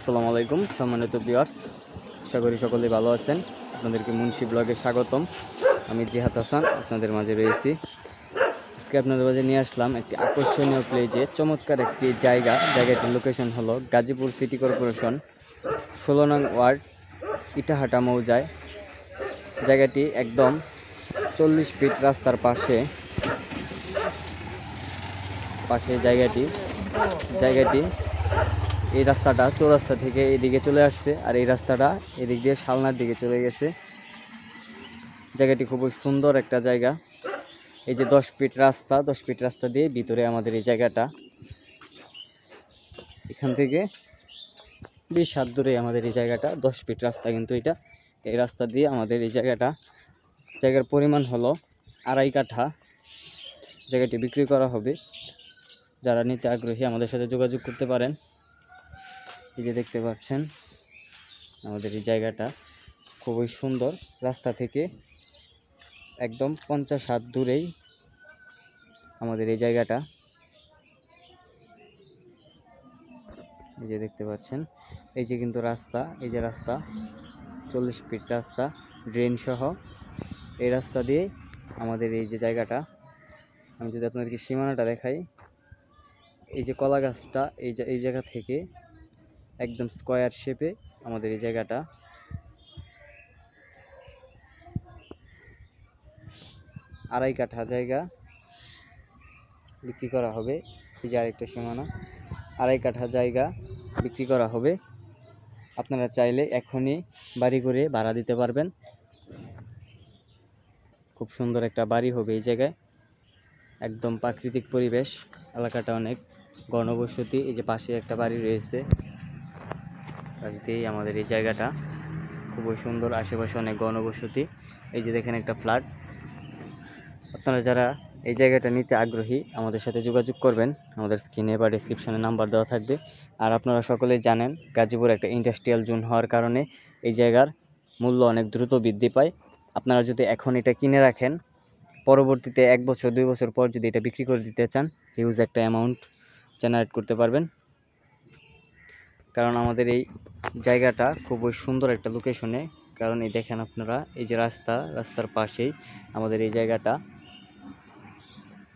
আসসালামু আলাইকুম সম্মানিত ভিউয়ার্স, আশা করি সকলেই ভালো আছেন। আপনাদেরকে মুন্সি ব্লগে স্বাগতম। আমি জিহাদ হাসান আপনাদের মাঝে রয়েছি। আজকে আপনাদের মাঝে নিয়ে আসলাম একটি আকর্ষণীয় প্লেজে চমৎকার একটি জায়গাটির লোকেশন হলো গাজীপুর সিটি কর্পোরেশন 16 নং ওয়ার্ড ইটাহাটা মৌজায়। জায়গাটি একদম 40 ফিট রাস্তার পাশে জায়গাটি এই রাস্তাটা চৌরাস্তা থেকে এদিকে চলে আসছে, আর এই রাস্তাটা এদিক দিয়ে শালনার দিকে চলে গেছে। জায়গাটি খুবই সুন্দর একটা জায়গা। এই যে 10 ফিট রাস্তা দিয়ে ভিতরে আমাদের এই জায়গাটা, এখান থেকে 20 হাত দূরে আমাদের এই জায়গাটা। 10 ফিট রাস্তা কিন্তু এটা, এই রাস্তা দিয়ে আমাদের এই জায়গার পরিমাণ হলো 2.5 কাঠা। জায়গাটি বিক্রি করা হবে। যারা নিতে আগ্রহী আমাদের সাথে যোগাযোগ করতে পারেন। এই যে দেখতে পাচ্ছেন আমাদের এই জায়গাটা খুবই সুন্দর। রাস্তা থেকে একদম 50 হাত দূরেই আমাদের এই জায়গাটা। এই যে দেখতে পাচ্ছেন, এই যে কিন্তু রাস্তা, এই যে রাস্তা 40 ফিট রাস্তা, ড্রেন সহ এই রাস্তা দিয়ে আমাদের এই যে জায়গাটা। আমি যদি আপনাদেরকে সীমানাটা দেখাই, এই যে কলা গাছটা এই জায়গা থেকে একদম স্কোয়ার শেপে আমাদের এই জায়গাটা। 2.5 কাঠা জায়গা বিক্রি করা হবে। এই যে আরেকটা সীমানা, 2.5 কাঠা জায়গা বিক্রি করা হবে। আপনারা চাইলে এখনই বাড়ি করে ভাড়া দিতে পারবেন। খুব সুন্দর একটা বাড়ি হবে এই জায়গায়, একদম প্রাকৃতিক পরিবেশ। এলাকাটা অনেক ঘনবসতি। এই যে পাশে একটা বাড়ি রয়েছে, বাড়িতেই আমাদের এই জায়গাটা খুবই সুন্দর। আশেপাশে অনেক ঘনবসতি। এই যে দেখেন একটা ফ্ল্যাট। আপনারা যারা এই জায়গাটা নিতে আগ্রহী আমাদের সাথে যোগাযোগ করবেন। আমাদের স্ক্রিনে বা ডেসক্রিপশনে নাম্বার দেওয়া থাকবে। আর আপনারা সকলেই জানেন গাজীপুর একটা ইন্ডাস্ট্রিয়াল জোন হওয়ার কারণে এই জায়গার মূল্য অনেক দ্রুত বৃদ্ধি পায়। আপনারা যদি এখন এটা কিনে রাখেন, পরবর্তীতে 1 বছর 2 বছর পর যদি এটা বিক্রি করে দিতে চান, হিউজ একটা অ্যামাউন্ট জেনারেট করতে পারবেন। কারণ আমাদের এই জায়গাটা খুবই সুন্দর একটা লোকেশনে। কারণ এই দেখেন আপনারা, এই যে রাস্তার পাশেই আমাদের এই জায়গাটা।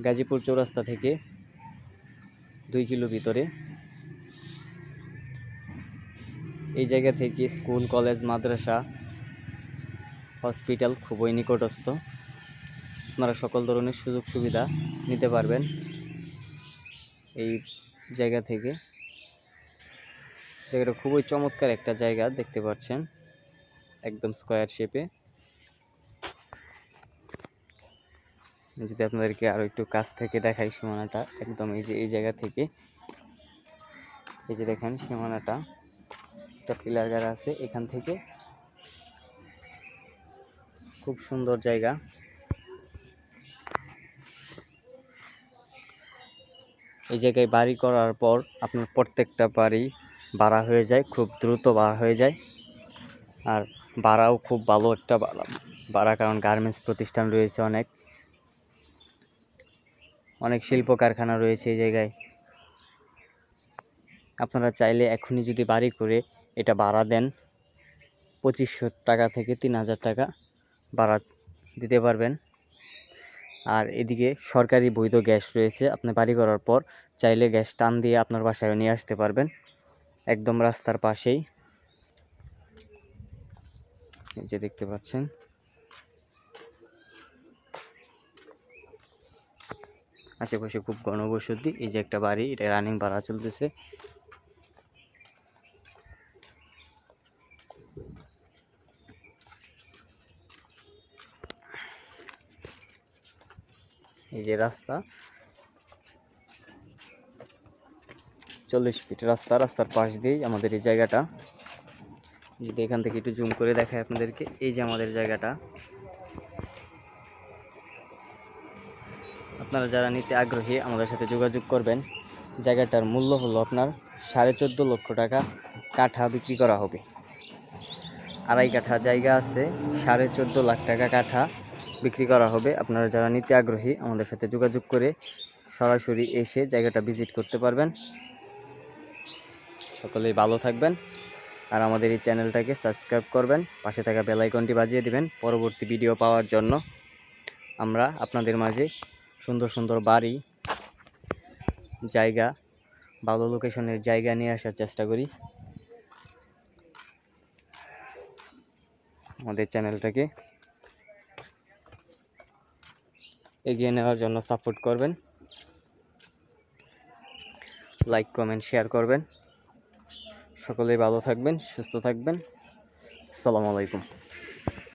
গাজীপুর চৌরাস্তা থেকে 2 কিলো ভিতরে। এই জায়গা থেকে স্কুল, কলেজ, মাদ্রাসা, হসপিটাল খুবই নিকটস্থ। আপনারা সকল ধরনের সুযোগ সুবিধা নিতে পারবেন এই জায়গা থেকে। জায়গাটা খুবই চমৎকার একটা জায়গা, দেখতে পাচ্ছেন একদম স্কোয়ার শেপে। যদি আপনাদেরকে আরো একটু কাছ থেকে দেখাই সীমানাটা, একদম এই যে এই জায়গা থেকে, এই যে দেখেন সীমানাটা, একটা পিলার গাড়া আছে এখান থেকে। খুব সুন্দর জায়গা। এই জায়গায় বাড়ি করার পর আপনার প্রত্যেকটা বাড়ি ভাড়া হয়ে যায়, খুব দ্রুত ভাড়া হয়ে যায়। আর ভাড়াও খুব ভালো একটা ভাড়া, কারণ গার্মেন্টস প্রতিষ্ঠান রয়েছে, অনেক শিল্প কারখানা রয়েছে এই জায়গায়। আপনারা চাইলে এখনই যদি বাড়ি করে এটা ভাড়া দেন, 2500 টাকা থেকে 3000 টাকা ভাড়া দিতে পারবেন। আর এদিকে সরকারি বৈধ গ্যাস রয়েছে। আপনি বাড়ি করার পর চাইলে গ্যাস টান দিয়ে আপনার বাসায় নিয়ে আসতে পারবেন, একদম রাস্তার পাশেই। এই যে দেখতে পাচ্ছেন, আশেপাশে খুব ঘনবসতি। এই যে একটা বাড়ি, এটা রানিং ভাড়া চলতেছে। এই যে রাস্তা 40 ফিট রাস্তার পাশ দিয়েই আমাদের এই জায়গাটা। যদি এখান থেকে একটু জুম করে দেখায় আপনাদেরকে, এই যে আমাদের জায়গাটা। আপনারা যারা নিতে আগ্রহী আমাদের সাথে যোগাযোগ করবেন। জায়গাটার মূল্য হলো আপনার 14.5 লক্ষ টাকা কাঠা বিক্রি করা হবে। 2.5 কাঠা জায়গা আছে, 14.5 লাখ টাকা কাঠা বিক্রি করা হবে। আপনারা যারা নিতে আগ্রহী আমাদের সাথে যোগাযোগ করে সরাসরি এসে জায়গাটা ভিজিট করতে পারবেন। সকলেই ভালো থাকবেন। আর আমাদের এই চ্যানেলটাকে সাবস্ক্রাইব করবেন, পাশে থাকা বেল আইকনটি বাজিয়ে দিবেন পরবর্তী ভিডিও পাওয়ার জন্য। আমরা আপনাদের মাঝে সুন্দর সুন্দর বাড়ি, জায়গা, ভালো লোকেশনের জায়গা নিয়ে আসার চেষ্টা করি। আমাদের চ্যানেলটাকে এগিয়ে নেওয়ার জন্য সাপোর্ট করবেন, লাইক কমেন্ট শেয়ার করবেন। সকলেই ভালো থাকবেন, সুস্থ থাকবেন। আসসালামু আলাইকুম।